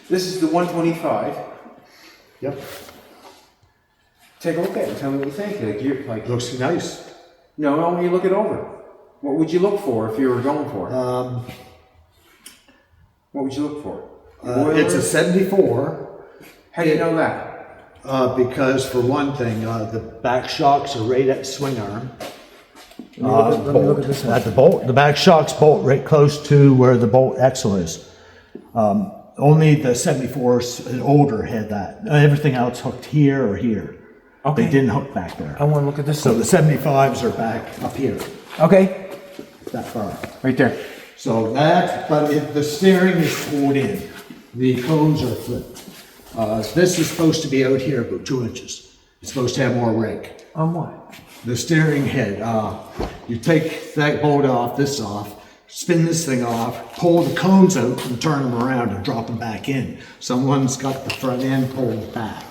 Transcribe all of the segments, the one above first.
This is the 125. Yep. Take a look at it and tell me what you think. Like you're like Looks nice. no, when you look it over. What would you look for if you were going for it? What would you look for? It's a 74. How do you know that? Because for one thing, the back shocks are right at swing arm. Let me look at this one. At the bolt, the back shocks bolt right close to where the bolt axle is. Only the 74s and older had that. Everything else hooked here or here. Okay. They didn't hook back there. I want to look at this So one. the 75s are back up here, Okay. that far. Right there. So that, but the steering is pulled in. The cones are flipped. This is supposed to be out here about 2 inches. It's supposed to have more rake. On what? The steering head, you take that bolt off, this off, spin this thing off, pull the cones out and turn them around and drop them back in. Someone's got the front end pulled back.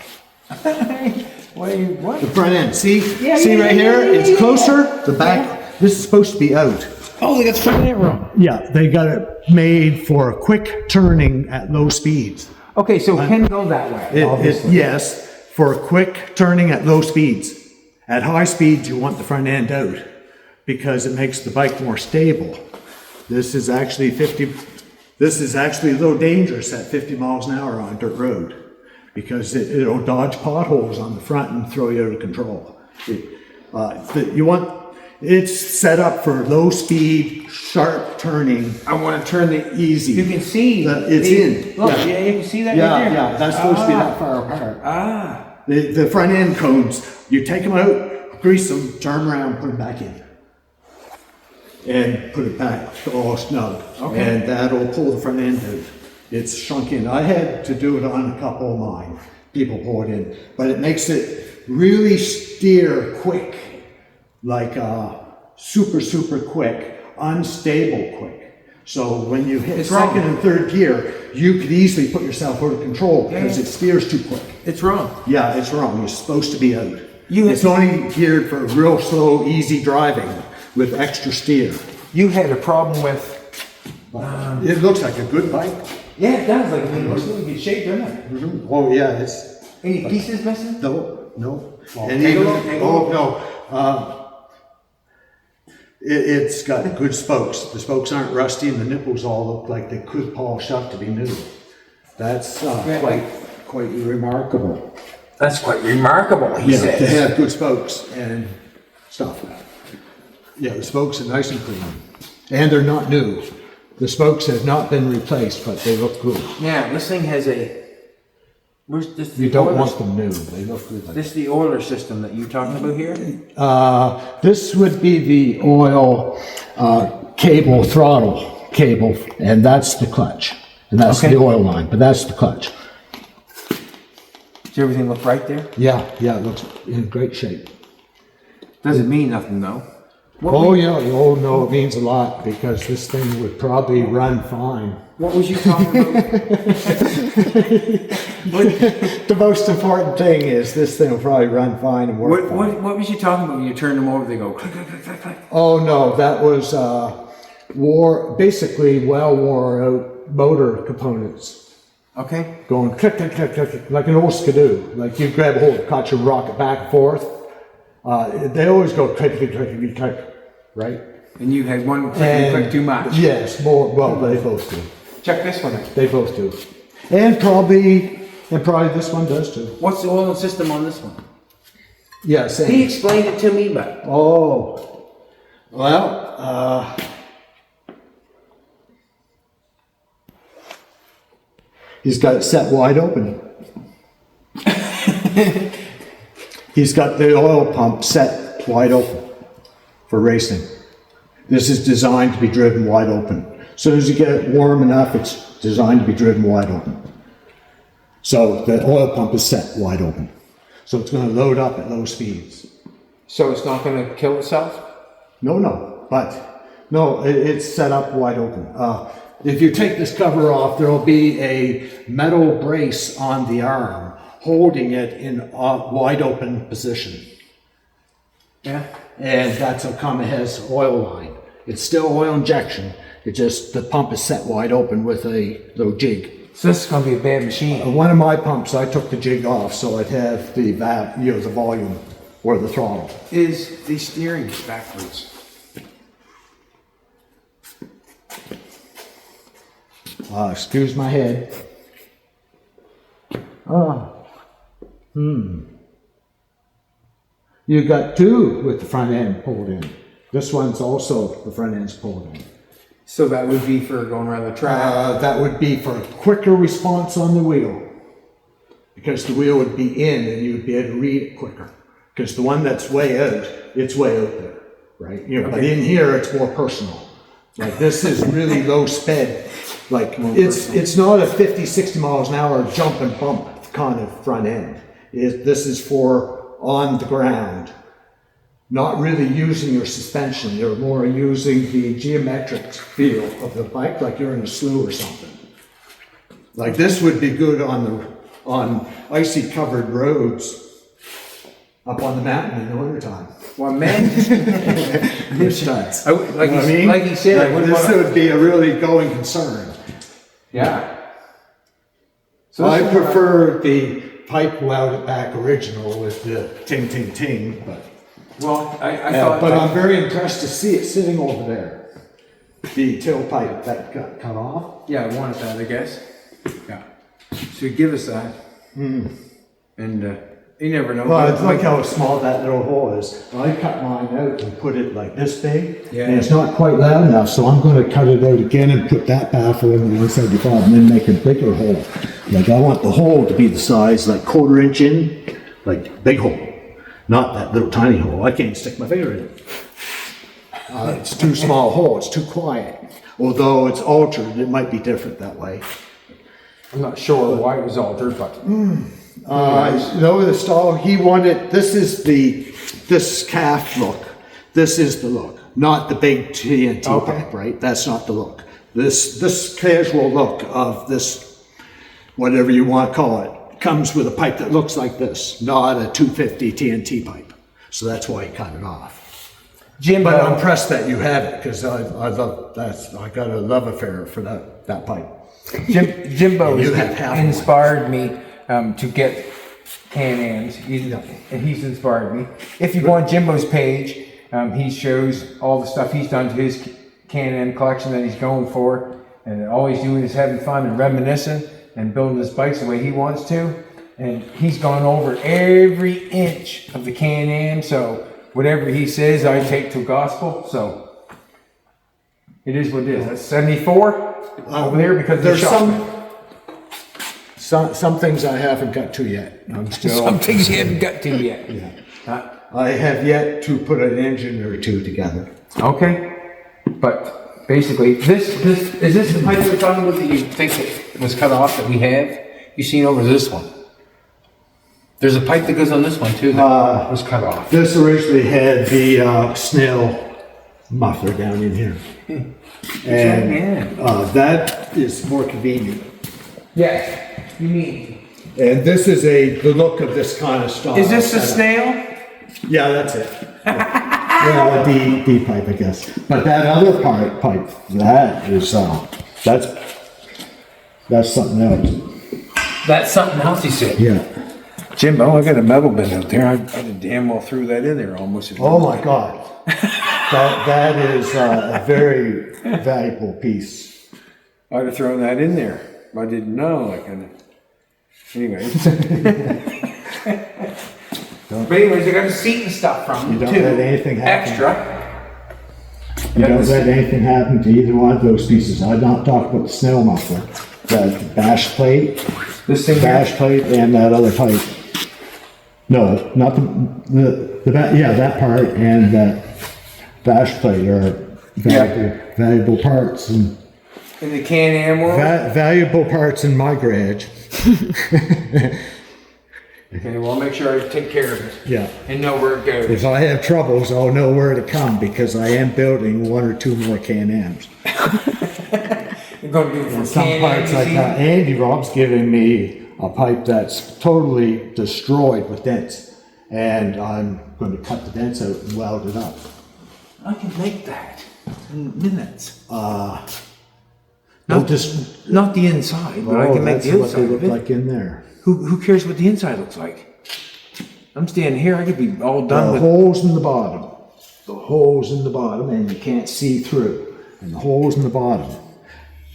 What? The front end, see? Yeah, see yeah, right yeah, here? yeah, It's yeah, closer. The back, this is supposed to be out. Oh, they got the front end wrong. Yeah, they got it made for quick turning at low speeds. Okay, so it can go that way. Obviously. Yes, for quick turning at low speeds. At high speeds, you want the front end out because it makes the bike more stable. This is actually this is actually a little dangerous at 50 miles an hour on dirt road because it'll dodge potholes on the front and throw you out of control. It's set up for low speed, sharp turning. I want to turn the Easy. You can see. It's in. Look, Yeah. yeah, you can see that Yeah, right there. yeah, that's supposed to be that far apart. Ah. The front end cones, you take them out, grease them, turn them around, put them back in. And put it back all snug. Okay. And that'll pull the front end out. It's shrunk in. I had to do it on a couple of mine. People pull it in. But it makes it really steer quick. Like super, super quick, unstable quick. So when you hit It's second wrong. and third gear, you could easily put yourself out of control because it steers too quick. It's wrong. Yeah, it's wrong. You're supposed to be out. You- It's only geared for real slow, easy driving with extra steer. You had a problem with. It looks like a good bike. Yeah, it does. Like, it looks in good shape, doesn't it? Oh yeah, it's Any pieces missing? no. Well, And take a even look, take a look. no. It's got good spokes. The spokes aren't rusty, and the nipples all look like they could polish up to be new. That's quite remarkable. That's quite remarkable, he Yeah, says. to have good spokes and stuff. Yeah, the spokes are nice and clean, and they're not new. The spokes have not been replaced, but they look good. Yeah, this thing has a. Where's this? You don't want them new. They look good. This is the oiler system that you're talking about here? This would be the oil cable, throttle cable, and that's the clutch. And that's Okay. the oil line, but that's the clutch. Does everything look right there? Yeah, it looks in great shape. Doesn't mean nothing though. Oh yeah, no, it means a lot because this thing would probably run fine. What was you talking about? The most important thing is this thing will probably run fine and work fine. What was you talking about when you turn them over? They go click, click, click, click, click. Oh no, that was basically well wore out motor components. Okay. Going click, click, click, click, click, like an old skidoo. Like you grab a hold of the clutch and rock it back and forth. They always go click, click, click, click, click, right? And you had one click too much. Yes, more. Well, they both do. Check this one out. They both do. And probably this one does too. What's the oil system on this one? Yeah, He same. explained it to me, but Oh, well, he's got it set wide open. He's got the oil pump set wide open for racing. This is designed to be driven wide open. As soon as you get it warm enough, it's designed to be driven wide open. So the oil pump is set wide open. So it's going to load up at low speeds. so it's not going to kill itself? It's set up wide open. If you take this cover off, there will be a metal brace on the arm holding it in a wide open position. Yeah. And that's how come it has oil line. It's still oil injection. It just, the pump is set wide open with a little jig. So this is gonna be a bad machine. One of my pumps, I took the jig off so I'd have the the volume or the throttle. Is the steering backwards? Excuse my head. You got two with the front end pulled in. This one's also, the front end's pulled in. So that would be for going around the track? That would be for quicker response on the wheel. Because the wheel would be in and you'd be able to read it quicker. Because the one that's way out, it's way out there, right? You know, but in here, it's more personal. Like this is really low sped. Like it's not a 50, 60 miles an hour jump and bump kind of front end. This is for on the ground. Not really using your suspension. You're more using the geometric feel of the bike, like you're in a slough or something. Like this would be good on icy covered roads up on the mountain in the wintertime. Well, man, It's nuts. like You know what I he, mean? like he said, I Like, wouldn't this wanna, would be a really going concern. yeah. So I this is what prefer the pipe welded back original with the ting ting ting, but Well, I thought. but I'm very impressed to see it sitting over there. The tailpipe that got cut off. Yeah, I wanted that, I guess. Yeah. So give us that. And you never know. Well, it's like how small that little hole is. I cut mine out and put it like this big, Yeah. and it's not quite loud enough, so I'm going to cut it out again and put that baffle in the 175 and then make a bigger hole. Like I want the hole to be the size like 1/4 inch in, like big hole, not that little tiny hole. I can't stick my finger in it. It's too small hole, it's too quiet. Although it's altered, it might be different that way. I'm not sure why it was altered, but. The style he wanted, this calf look, this is the look, not the big TNT pipe, right? That's not the look. This casual look of this, whatever you want to call it, comes with a pipe that looks like this, not a 250 TNT pipe. So that's why he cut it off. Jimbo, But I'm impressed that you have it, because I love that. I got a love affair for that pipe. Jimbo You have half of inspired me to get Can-Ams, and he's inspired me. If you go on Jimbo's page, he shows all the stuff he's done to his Can-Am collection that he's going for, and all he's doing is having fun and reminiscing and building his bikes the way he wants to. And he's gone over every inch of the Can-Am, so whatever he says, I take to gospel. So it is what it is. That's 74 over there because There's the some things I haven't got to yet. I'm still. some things you haven't got to yet. I have yet to put an engine or two together. Okay, but basically, this is this the pipe we're talking about that you think it was cut off that we have? You seen over this one? There's a pipe that goes on this one too that was cut off. This originally had the snail muffler down in here, and that is more convenient. Yes, you mean? And this is the look of this kind of style. Is this a snail? Yeah, that's it. Yeah, a D pipe, I guess. But that other pipe, that is that's something else. That's something else he said. Yeah. Jimbo, I got a metal bin out there. I damn well threw that in there almost. Oh my God. that is a very valuable piece. I'd have thrown that in there. I didn't know. Anyway. But anyways, I got the seat and stuff from You them don't too. let anything happen. Extra. You don't let anything happen to either one of those pieces. I'm not talking about the snail muffler, the bash plate, This thing bash plate, and that other pipe. No, not that part and that bash plate are valuable parts and in the Can-Am world. valuable parts in my garage. Okay, well, I'll make sure I take care of it. Yeah. And know where it goes. If I have troubles, I'll know where to come because I am building 1 or 2 more Can-Ams. You're going to do it from Some Can-Am, parts you like see? that. Andy Rob's giving me a pipe that's totally destroyed with dents. And I'm going to cut the dents out and weld it up. I can make that in minutes. Not just. not the inside, but I can make That's the what outside they of look it. like in there. Who cares what the inside looks like? I'm standing here. I could be all The done with. holes in the bottom. The holes in the bottom, and you can't see through. And the holes in the bottom.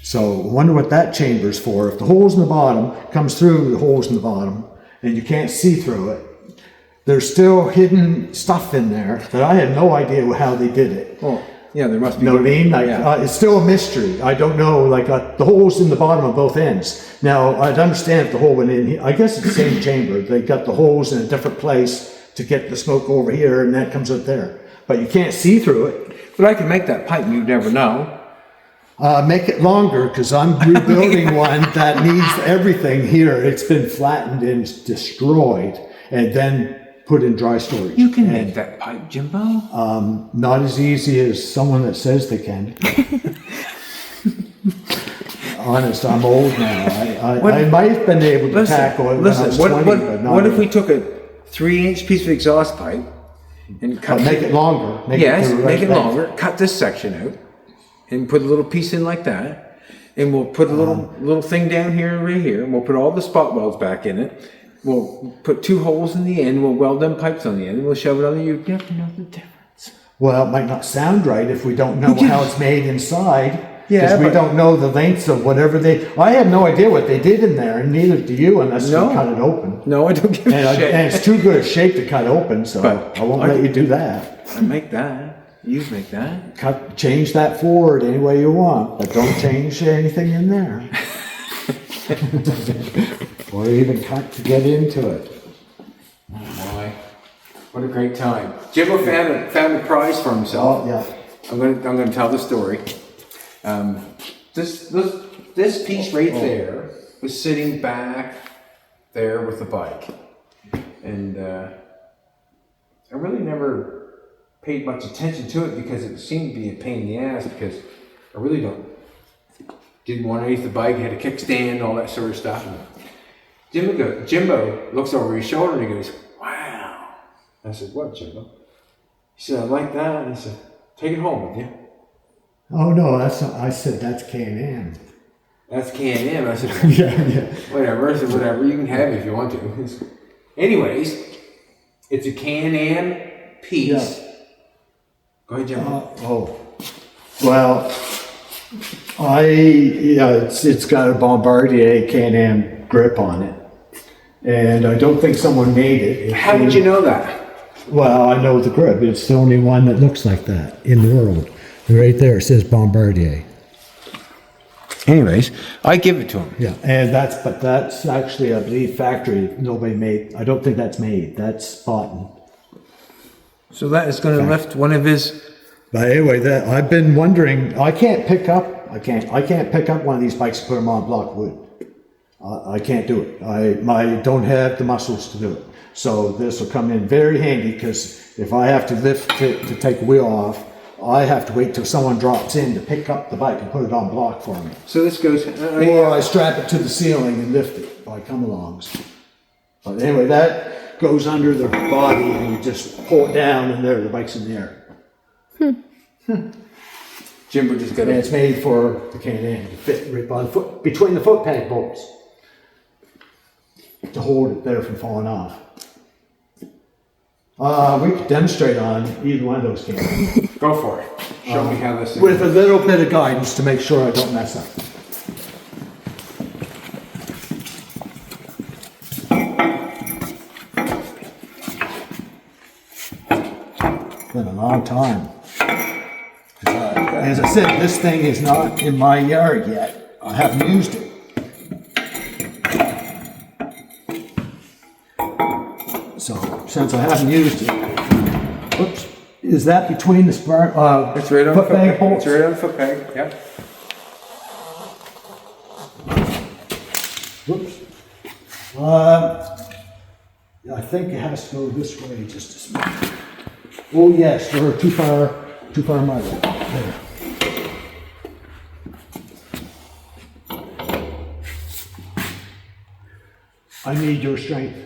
So I wonder what that chamber's for. If the holes in the bottom comes through the holes in the bottom, and you can't see through it, there's still hidden stuff in there that I had no idea how they did it. Oh, yeah, there must be. You know what I mean? Like, Yeah. it's still a mystery. I don't know, like, the holes in the bottom of both ends. Now, I'd understand if the hole went in here. I guess it's the same chamber. They got the holes in a different place to get the smoke over here, and that comes out there. But you can't see through it. But I can make that pipe. You'd never know. Make it longer, because I'm rebuilding one that needs everything here. It's been flattened and destroyed, and then put in dry storage. You can And, make that pipe, Jimbo. not as easy as someone that says they can. Honest, I'm old now. I might have been able to tackle it when I was 20, but not what if really. we took a 3-inch piece of exhaust pipe and cut But make it longer. Make yes, the right make it length. longer. Cut this section out, and put a little piece in like that, and we'll put a little thing down here and right here, and we'll put all the spot welds back in it. We'll put 2 holes in the end. We'll weld them pipes on the end, and we'll shove it on the. You never know the difference. Well, it might not sound right if we don't know how it's made inside. Yeah, Because we but- don't know the lengths of whatever I have no idea what they did in there, and neither do you unless No. you cut it open. No, I don't give And, a shit. and it's too good a shape to cut open, so But I won't I- let you do that. I make that. You make that. Change that forward any way you want, but don't change anything in there. Or even cut to get into it. Oh boy, what a great time! Jimbo found a prize for himself. Oh, yeah. I'm gonna tell the story. This piece right there was sitting back there with the bike, and I really never paid much attention to it because it seemed to be a pain in the ass because I really didn't want to use the bike. It had a kickstand, all that sort of stuff. And Jimbo looks over his shoulder and he goes, "Wow." I said, "What, Jimbo?" He said, "I like that." And he said, "Take it home with you." Oh no, I said that's Can-Am. That's Can-Am. I said, Yeah, yeah. whatever. I said, whatever. You can have it if you want to. Anyways, it's a Can-Am piece. Yeah. Go ahead, Jimbo. Well, it's got a Bombardier Can-Am grip on it, and I don't think someone made it. How did you know that? Well, I know the grip. It's the only one that looks like that in the world. Right there, it says Bombardier. Anyways, I give it to him. Yeah, and that's actually, I believe, factory. Nobody made. I don't think that's made. That's bought. So that is going to lift one of his. But anyway, that I've been wondering. I can't pick up one of these bikes and put them on block wood. I can't do it. I don't have the muscles to do it. So this will come in very handy because if I have to lift it to take a wheel off, I have to wait till someone drops in to pick up the bike and put it on block for me. So this goes. Or I strap it to the ceiling and lift it by come-alongs. But anyway, that goes under the body and you just pull it down and there, the bike's in the air. Jimbo just got And it. it's made for the Can-Am to fit right by the foot, between the foot peg bolts. To hold it there from falling off. We could demonstrate on either one of those Can-Ams. Go for it. Show me how this is. With a little bit of guidance to make sure I don't mess up. Been a long time. As I said, this thing is not in my yard yet. I haven't used it. So, since I haven't used it, whoops, is that between the spar, It's right on the foot foot peg peg. bolts? It's right on the foot peg. Yep. Whoops. I think it has to go this way just a smidge. Oh yes, we're too far my way. There. I need your strength.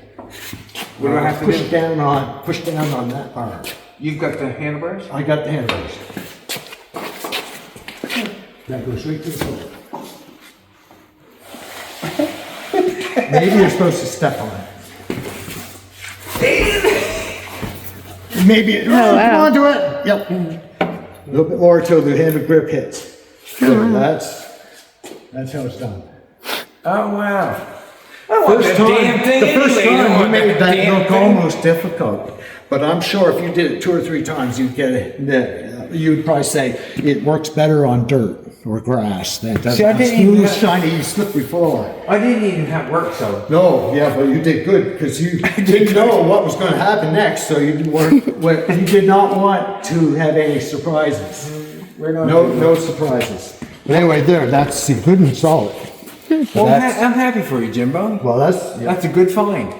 What do I have to push do? down on that part. You've got the handlebars? I got the handlebars. That goes right to the floor. Maybe you're supposed to step on it. Maybe. Oh, wow. Come on to it. Yep. A little bit more until the handle grip hits. There, that's how it's done. Oh, wow. I want First that time, damn thing the first anyway. I time you want made that damn look thing. almost difficult. But I'm sure if you did it 2 or 3 times, you'd get it. You'd probably say it works better on dirt or grass than it does See, I on didn't even smooth, have- shiny, slippery floor. I didn't even have work, so. No, yeah, but you did good because you didn't know what was going to happen next, so you you did not want to have any surprises. We're not No surprises. But anyway, that's good and solid. Well, That's- I'm happy for you, Jimbo. Well, That's a good find.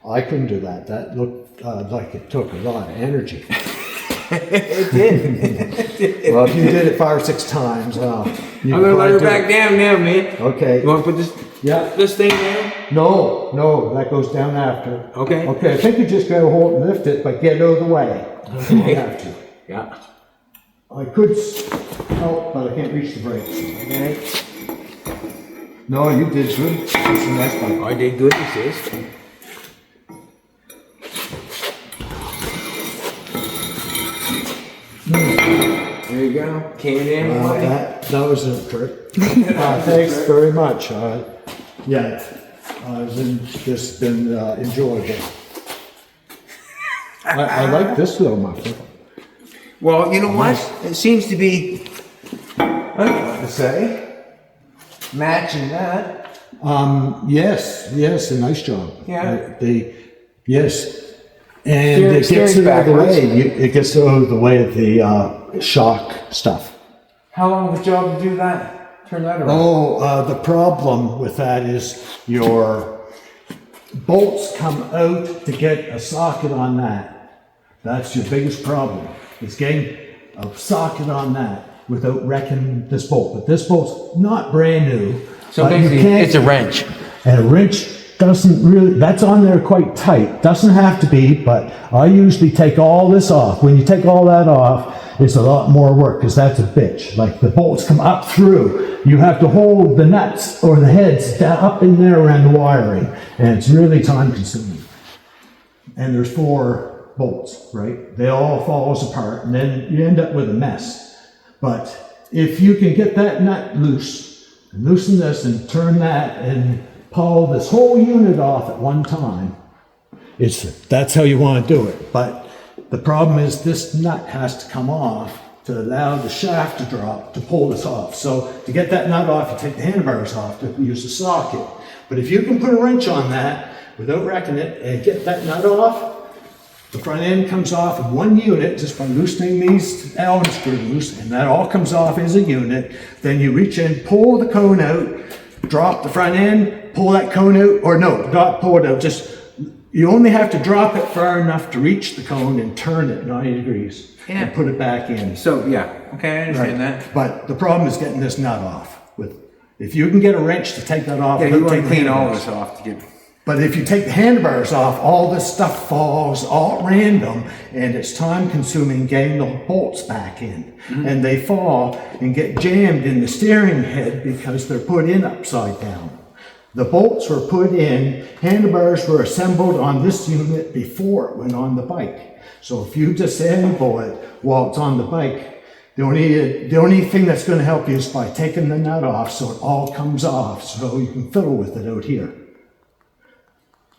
I couldn't do that. That looked like it took a lot of energy. It did. Well, if you did it 5 or 6 times, you I'm gonna let her back down now, man. Okay. You want to put Yeah. this thing down? No, that goes down after. Okay. Okay, I think you just gotta hold and lift it, but get it out of the way. You have to. Yeah. I could help, but I can't reach the brakes. Okay. No, you did good. That's a nice bike. I did good, he says. There you go. Can-Am way. That was a trick. Thanks very much. Yeah, it's been enjoyable. I like this little muffler. Well, you know what? It seems to be, I don't know what to say, matching that. Yes, a nice job. Yeah. Yes. And it gets Steering it out of the backwards. way. It gets out of the way of the shock stuff. How long of a job to do that? Turn that around. Oh, the problem with that is your bolts come out to get a socket on that. That's your biggest problem. Is getting a socket on that without wrecking this bolt. But this bolt's not brand new. So but you basically, can't- it's a wrench. And a wrench doesn't really, that's on there quite tight. Doesn't have to be, but I usually take all this off. When you take all that off, it's a lot more work because that's a bitch. Like the bolts come up through. You have to hold the nuts or the heads up in there around the wiring. And it's really time consuming. And there's 4 bolts, right? They all falls apart and then you end up with a mess. But if you can get that nut loose, and loosen this and turn that and pull this whole unit off at one time, that's how you want to do it. But the problem is this nut has to come off to allow the shaft to drop to pull this off. So to get that nut off, you take the handlebars off to use the socket. But if you can put a wrench on that without wrecking it and get that nut off, the front end comes off in one unit just by loosening these Allen screws, and that all comes off as a unit. Then you reach in, pull the cone out, drop the front end, pull that cone out, or no, not pull it out, just, you only have to drop it far enough to reach the cone and turn it 90 degrees and put it back in. So, yeah. Okay, I understand that. But the problem is getting this nut off. If you can get a wrench to take that off, Yeah, you don't want take to the clean all handlebars. this off to get. But if you take the handlebars off, all this stuff falls all random, and it's time consuming getting the bolts back in. And they fall and get jammed in the steering head because they're put in upside down. The bolts were put in, handlebars were assembled on this unit before it went on the bike. So if you disassemble it while it's on the bike, the only thing that's going to help you is by taking the nut off so it all comes off so you can fiddle with it out here.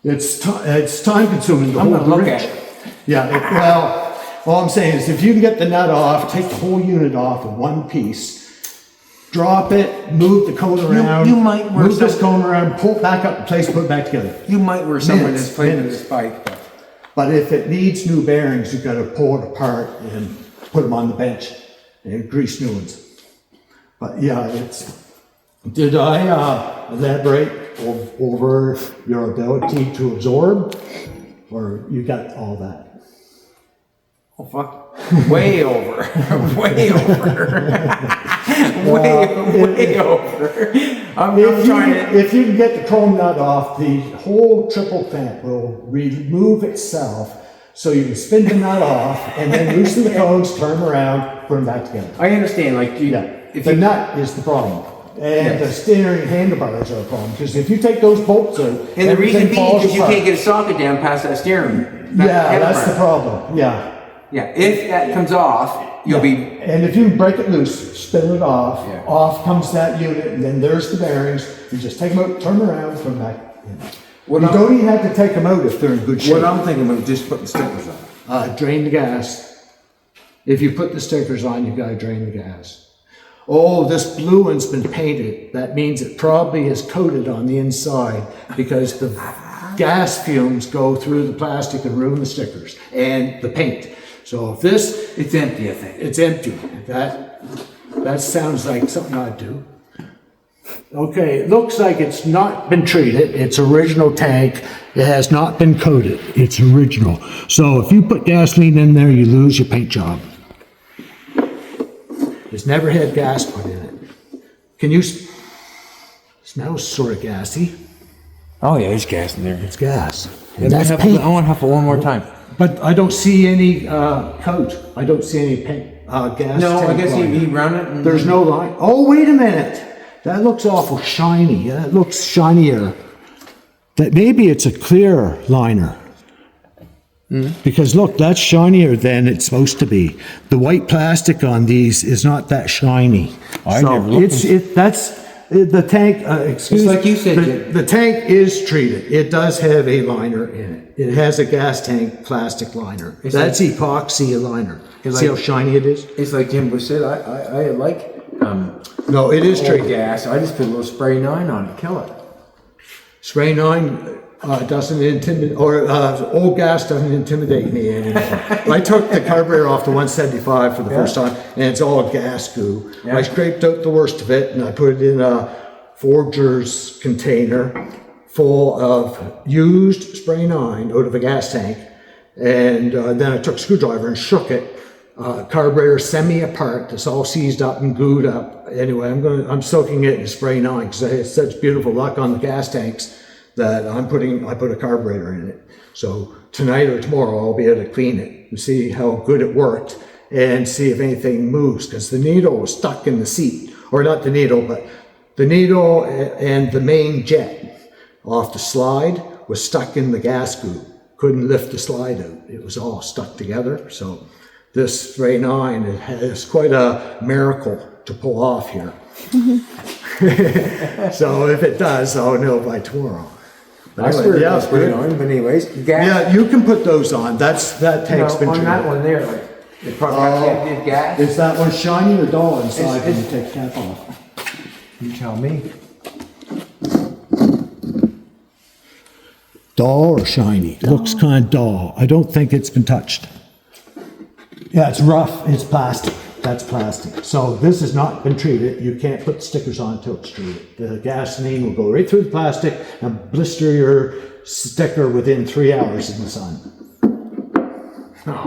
It's time consuming to I'm hold gonna the look wrench. at it. Yeah, well, all I'm saying is if you can get the nut off, take the whole unit off in one piece, drop it, move the cone around, you might work move this some- cone around, pull it back up in place, put it back together. You might wear someone Minutes, that's playing with minutes. this bike. But But if it needs new bearings, you've got to pull it apart and put them on the bench and grease new ones. But yeah, did I elaborate over your ability to absorb, or you got all that? oh, fuck. Way over. Way over. way over. I'm trying to. If you can get the chrome nut off, the whole triple clamp will remove itself, so you can spin the nut off and then loosen the cones, turn them around, put them back together. I understand. Like, Yeah, if the you nut is the problem. And the steering handlebars are a problem, because if you take those bolts out, And the reason everything being falls is you apart. can't get a socket down past that steering. Yeah, that's the problem, yeah. Yeah, if that comes off, you'll be, And if you break it loose, spin it off, Yeah. off comes that unit, and then there's the bearings. You just take them out, turn them around, put them back in. What You I'm- don't even have to take them out if they're in good shape. what I'm thinking of, just putting stickers on. Drain the gas. If you put the stickers on, you've got to drain the gas. Oh, this blue one's been painted. That means it probably is coated on the inside, because the gas fumes go through the plastic and ruin the stickers and the paint. So if this, It's empty, I think. it's empty. That sounds like something I'd do. Okay, it looks like it's not been treated. It's original tank. It has not been coated. It's original. So if you put gasoline in there, you lose your paint job. It's never had gas put in it. Can you smells sort of gassy? Oh yeah, there's gas in there. It's gas. I And that's paint. want to huff it one more time. But I don't see any coat. I don't see any paint, gas. No, I tank guess liner. he run it and... There's no line. Oh, wait a minute. That looks awful shiny. That looks shinier. That maybe it's a clear liner. Because look, that's shinier than it's supposed to be. The white plastic on these is not that shiny. I never looked The tank, excuse me. like you said, Jim. The tank is treated. It does have a liner in it. It has a gas tank plastic liner. It's That's epoxy liner. It's See like- how shiny it is? It's like Jimbo said, I like No, it is old treated. gas. I just put a little spray 9 on it, kill it. Spray 9 doesn't intimidate, or old gas doesn't intimidate me anymore. I took the carburetor off the 175 for the first time, and it's all gas goo. Yeah. I scraped out the worst of it, and I put it in a Forger's container full of used spray 9 out of a gas tank, and then I took a screwdriver and shook it. Carburetor semi-apart, it's all seized up and gooed up. Anyway, I'm soaking it in spray 9 because I had such beautiful luck on the gas tanks that I put a carburetor in it. So tonight or tomorrow I'll be able to clean it and see how good it worked and see if anything moves, because the needle was stuck in the seat, or not the needle, but the needle and the main jet off the slide was stuck in the gas goo. Couldn't lift the slide out. It was all stuck together. So this spray 9 is quite a miracle to pull off here. So if it does, I'll know by tomorrow. But I anyway, swear yeah, it's spray 9, but anyways, gas. yeah, you can put those on. That tank's been on treated. that one there, like, it probably got the gas. Is that one shiny or dull inside when you It's- take the cap off? You tell me. Dull or shiny? It looks kind of dull. I don't think it's been touched. Yeah, it's rough. It's plastic. That's plastic. So this has not been treated. You can't put stickers on until it's treated. The gasoline will go right through the plastic and blister your sticker within 3 hours in the sun.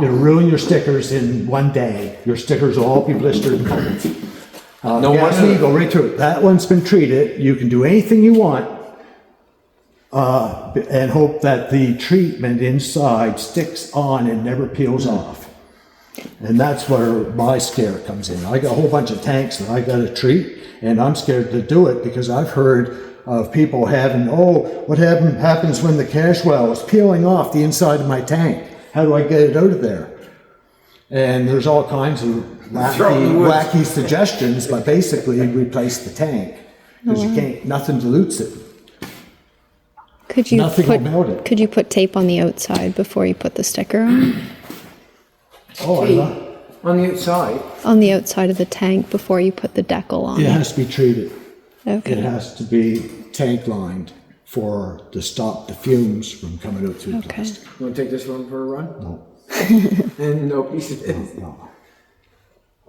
It'll ruin your stickers in 1 day. Your stickers will all be blistered and covered. No Gasoline wonder. go right through it. That one's been treated. You can do anything you want. And hope that the treatment inside sticks on and never peels off. And that's where my scare comes in. I got a whole bunch of tanks that I got to treat, and I'm scared to do it because I've heard of people having, what happens when the cash well is peeling off the inside of my tank? How do I get it out of there? And there's all kinds of Throw it in the woods. wacky suggestions, but basically replace the tank because you can't, nothing dilutes it. Could you Nothing put about it. Could you put tape on the outside before you put the sticker on? Oh, I love. On the outside. On the outside of the tank before you put the decal on It it. has to be treated. It Okay. has to be tank lined to stop the fumes from coming out through the Okay. plastic. You want to take this one for a run? No, And no pieces. no.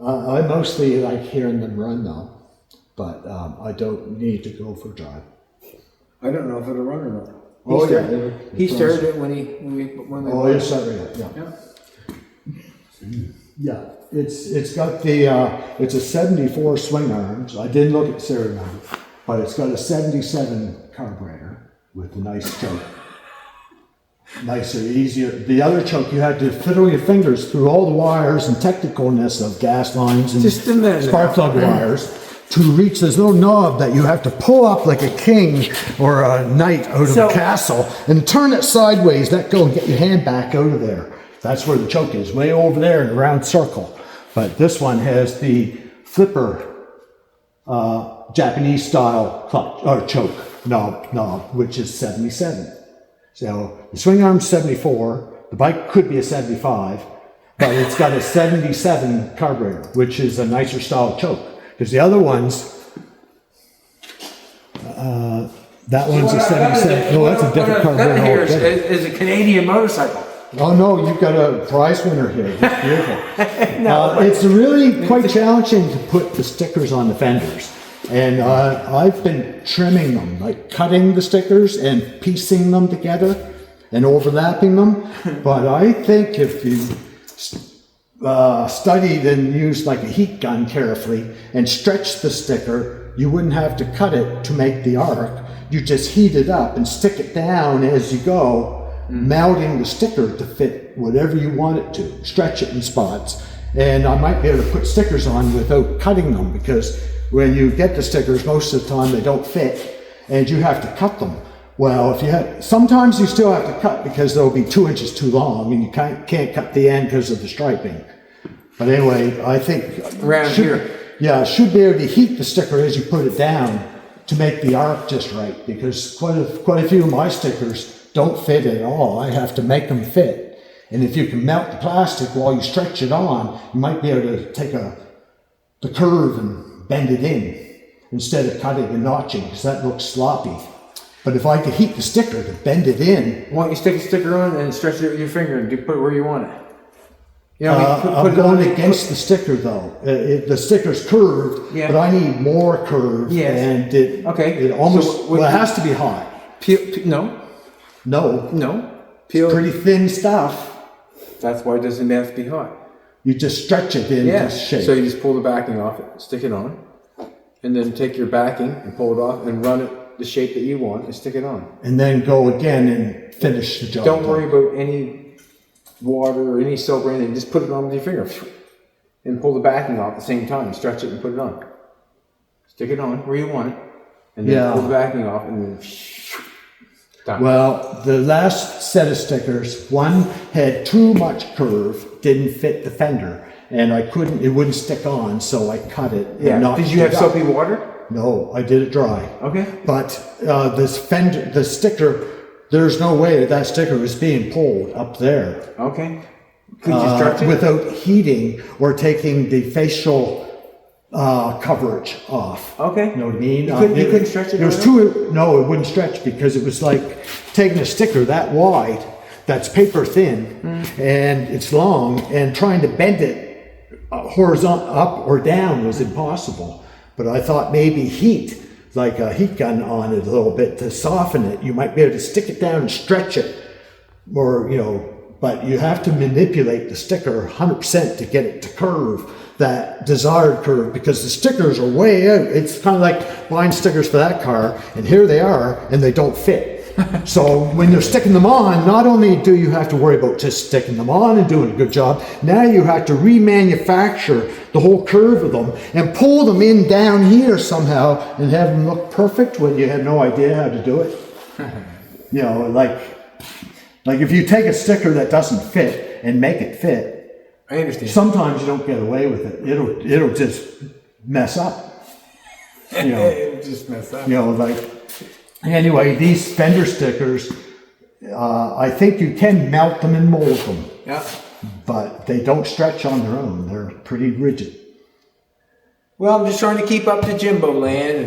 I mostly like hearing them run though, but I don't need to go for a drive. I don't know if it'll run or not. Oh, yeah. He started it when they Oh, yes, sorry, yeah. Yeah, it's got the, it's a 74 swing arms. I didn't look at serial number, but it's got a 77 carburetor with a nice choke. Nicer, easier. The other choke, you had to fiddle your fingers through all the wires and technicalness of gas lines and Just a minute. spark plug wires. to reach this little knob that you have to pull up like a king or a knight out of So- a castle and turn it sideways, let go and get your hand back out of there. That's where the choke is, way over there in a round circle. But this one has the flipper Japanese style clutch or choke knob, which is 77. So the swing arm's 74, the bike could be a 75, but it's got a 77 carburetor, which is a nicer style choke. Because the other ones, that one's a 77. Oh, that's a different carburetor Here altogether. is a Canadian motorcycle. Oh no, you've got a prize winner here. It's beautiful. It's really quite challenging to put the stickers on the fenders. And I've been trimming them, like cutting the stickers and piecing them together and overlapping them. But I think if you studied and used like a heat gun carefully and stretched the sticker, you wouldn't have to cut it to make the arc. You just heat it up and stick it down as you go, mounting the sticker to fit whatever you want it to, stretch it in spots. And I might be able to put stickers on without cutting them, because when you get the stickers, most of the time they don't fit and you have to cut them. Well, if you have, sometimes you still have to cut because they'll be 2 inches too long and you can't cut the end because of the striping. But anyway, I think Around here. Yeah, should be able to heat the sticker as you put it down to make the arc just right, because quite a few of my stickers don't fit at all. I have to make them fit. And if you can melt the plastic while you stretch it on, you might be able to take the curve and bend it in instead of cutting and notching, because that looks sloppy. But if I could heat the sticker to bend it in, Why don't you stick a sticker on and stretch it with your finger and put it where you want it? You know, I'm going against the sticker though. The sticker's curved, Yeah. but I need more curve. Yes. And it almost, So what- it has to be hot. No, No, peel. pretty thin stuff. That's why it doesn't have to be hot. You just stretch it into Yeah. shape. So you just pull the backing off it, stick it on, and then take your backing and pull it off and run it the shape that you want and stick it on. And then go again and finish the job. Don't worry about any water or any soap or anything. Just put it on with your finger and pull the backing off at the same time. Stretch it and put it on. Stick it on where you want it, and then Yeah. pull the backing off and then done. Well, the last set of stickers, one had too much curve, didn't fit the fender, and it wouldn't stick on, so I cut it. and Yeah. notched Did you have it up. soapy water? No, I did it dry. Okay. But the sticker, there's no way that sticker was being pulled up there Okay. Could you stretch it? without heating or taking the facial coverage off. Okay. You know what I mean? You couldn't stretch it It was around? no, it wouldn't stretch because it was like taking a sticker that wide, that's paper thin, and it's long, and trying to bend it horizontal up or down was impossible. But I thought maybe heat, like a heat gun on it a little bit to soften it. You might be able to stick it down and stretch it, or but you have to manipulate the sticker 100% to get it to curve that desired curve, because the stickers are way out. It's kind of like buying stickers for that car, and here they are, and they don't fit. So when you're sticking them on, not only do you have to worry about just sticking them on and doing a good job, now you have to remanufacture the whole curve of them and pull them in down here somehow and have them look perfect when you had no idea how to do it. Like if you take a sticker that doesn't fit and make it fit, I understand. sometimes you don't get away with it. It'll just mess up. It just messed up. Anyway, these fender stickers, I think you can melt them and mold them, Yeah. but they don't stretch on their own. They're pretty rigid. Well, I'm just trying to keep up to Jimbo land,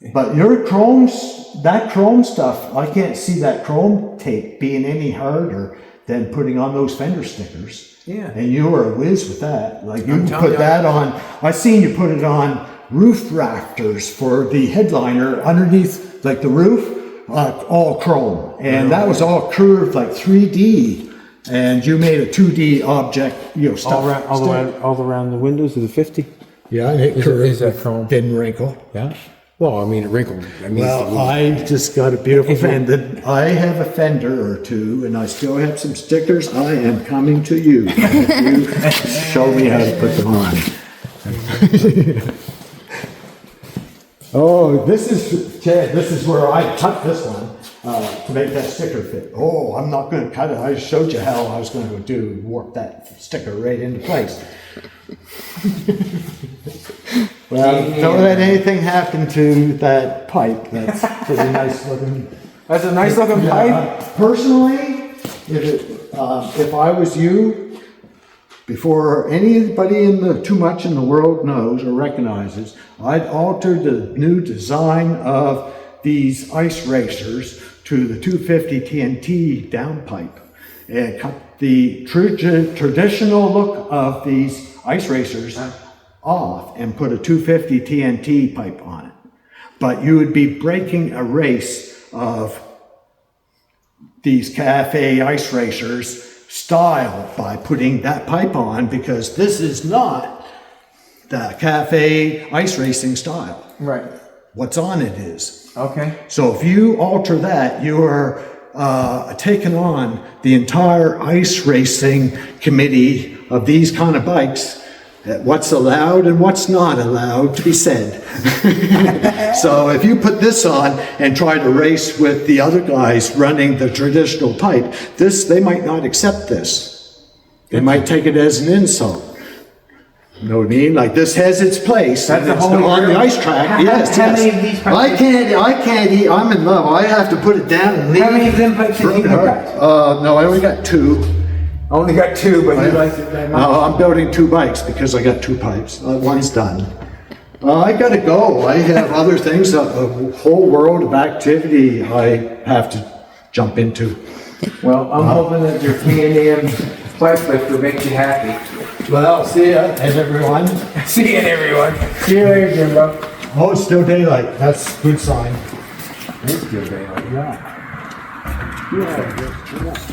and But that chrome stuff, I can't see that chrome tape being any harder than putting on those fender stickers. Yeah. And you were a whiz with that. Like you I'm can telling put you, that on. I seen you put it on roof rafters for the headliner underneath, like the roof, all chrome, and that was all curved like 3D. And you made a 2D object, stuff. all around the windows of the 50. Yeah, and it curved. Is that chrome? Didn't wrinkle. Yeah. Well, I mean, it wrinkled. I mean, Well, I just got a beautiful fender. I have a fender or two, and I still have some stickers. I am coming to you. You show me how to put them on. Oh, this is, Chad, this is where I cut this one to make that sticker fit. Oh, I'm not going to cut it. I showed you how I was going to warp that sticker right into place. Well, don't let anything happen to that pipe. That's pretty nice looking. That's a nice looking pipe. Personally, if I was you, before anybody too much in the world knows or recognizes, I'd alter the new design of these ice racers to the 250 TNT downpipe and cut the traditional look of these ice racers off and put a 250 TNT pipe on it. But you would be breaking a race of these cafe ice racers style by putting that pipe on, because this is not the cafe ice racing style. Right. What's on it is. Okay. So if you alter that, you are taking on the entire ice racing committee of these kind of bikes, what's allowed and what's not allowed to be said. So if you put this on and try to race with the other guys running the traditional pipe, they might not accept this. They might take it as an insult. You know what I mean? Like, this has its place. That's and a it's holy on the grail. ice track. Yes, How yes. many of these pipes? I can't eat. I'm in love. I have to put it down and leave. How many of them pipes did you got? No, I only got 2. I only got 2, but you liked it that much. I'm building 2 bikes because I got 2 pipes. One's done. I gotta go. I have other things, a whole world of activity I have to jump into. Well, I'm hoping that your Can-Am pipe lifter makes you happy. Well, see ya, and everyone. See you, everyone. See you later, Jimbo. Oh, it's still daylight. That's a good sign. It's good daylight. Yeah.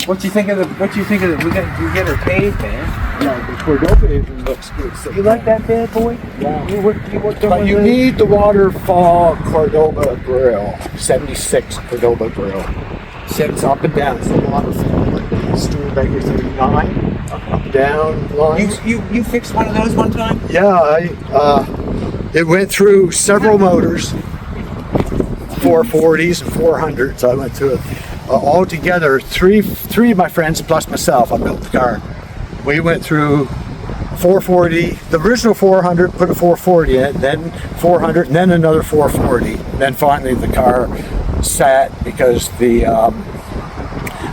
What you think of the? We get her paved, man. Yeah, the Cordova even looks good. So You like that bad boy? Yeah. You worked on But you the- need the waterfall Cordova grill, 76 Cordova grill. It's up and down. It's a waterfall like the Studebaker 39, up and down lines. You fixed one of those one time? Yeah, it went through several motors, 440s and 400s. I went through it. Altogether, three of my friends plus myself, I built the car. We went through 440, the original 400, put a 440 in it, then 400, and then another 440. Then finally the car sat because the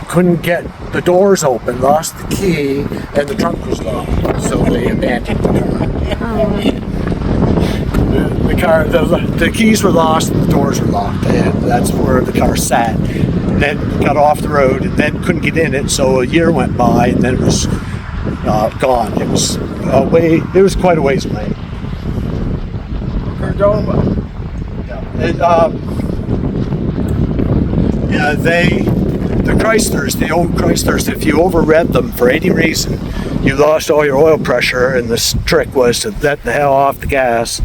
couldn't get the doors open, lost the key, and the trunk was locked. So they abandoned the car. The keys were lost, and the doors were locked, and that's where the car sat. And then got off the road, and then couldn't get in it. So a year went by, and then it was gone. It was It was quite a ways away. Cordova. The Chryslers, the old Chryslers, if you over-revved them for any reason, you lost all your oil pressure, and the trick was to let the hell off the gas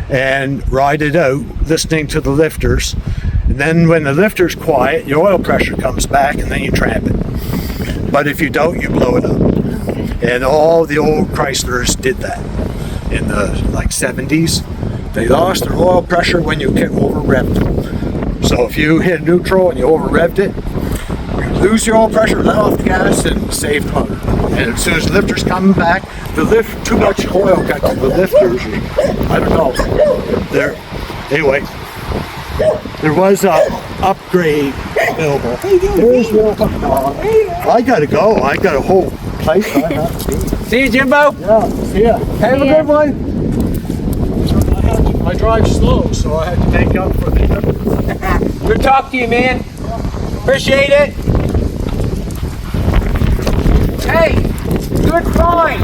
and ride it out, listening to the lifters. And then when the lifter's quiet, your oil pressure comes back, and then you tramp it. But if you don't, you blow it up. And all the old Chryslers did that in the 70s. They lost their oil pressure when you over-revved them. So if you hit neutral and you over-revved it, you lose your oil pressure, let off the gas, and save the motor. And as soon as the lifter's coming back, too much oil got to the lifters. I don't know. Anyway, there was a upgrade available. There's your dog. I gotta go. I got a whole place I have to be. See you, Jimbo. Yeah, see ya. Have a good one. I drive slow, so I had to take up for the... Good talk to you, man. Appreciate it. Hey, good find.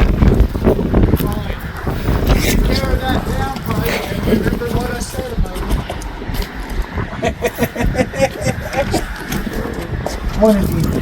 Take care of that downpipe and remember what I said about it. One of these